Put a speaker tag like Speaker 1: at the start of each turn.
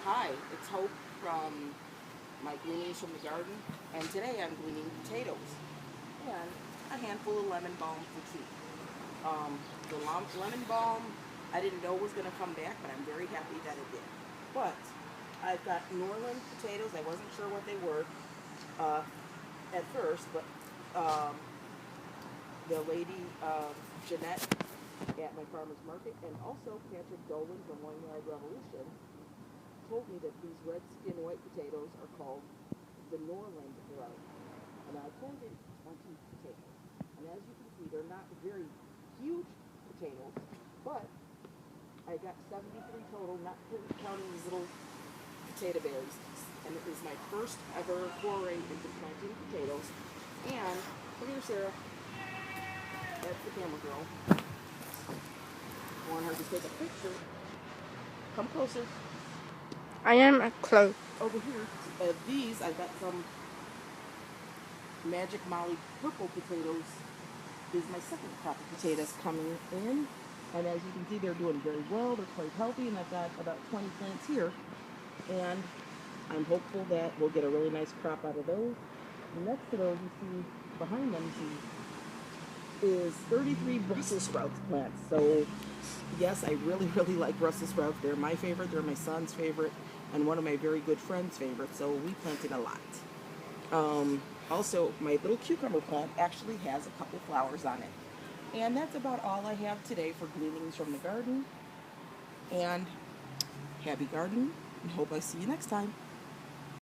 Speaker 1: Hi, it's Hope from my gleanings from the garden, and today I'm gleaning potatoes and a handful of lemon balm for tea. The lemon balm I didn't know was going to come back, but I'm very happy that it did. But I've got Norland potatoes. I wasn't sure what they were uh, at first, but um, the lady Jeanette at my farmer's market, and also Patrick Dolan from One Yard Revolution, told me that these red skin white potatoes are called the Norland variety. And I planted 20 potatoes. And as you can see, they're not very huge potatoes, but I got 73 total, not counting these little potato berries. And it is my first ever foray into planting potatoes. And come here, Sarah. That's the camera girl. I want her to take a picture. Come closer.
Speaker 2: I am close.
Speaker 1: Over here, these, I got some Magic Molly purple potatoes. Is my second crop of potatoes coming in. And as you can see, they're doing very well. They're quite healthy, and I've got about 20 plants here. And I'm hopeful that we'll get a really nice crop out of those. And next to those, you see, behind them, you see, is 33 Brussels sprouts plants. So, yes, I really, really like Brussels sprouts. They're my favorite. They're my son's favorite, and one of my very good friends' favorites. So we planted a lot. Also, my little cucumber plant actually has a couple flowers on it. And that's about all I have today for gleanings from the garden. And happy gardening, and hope I see you next time.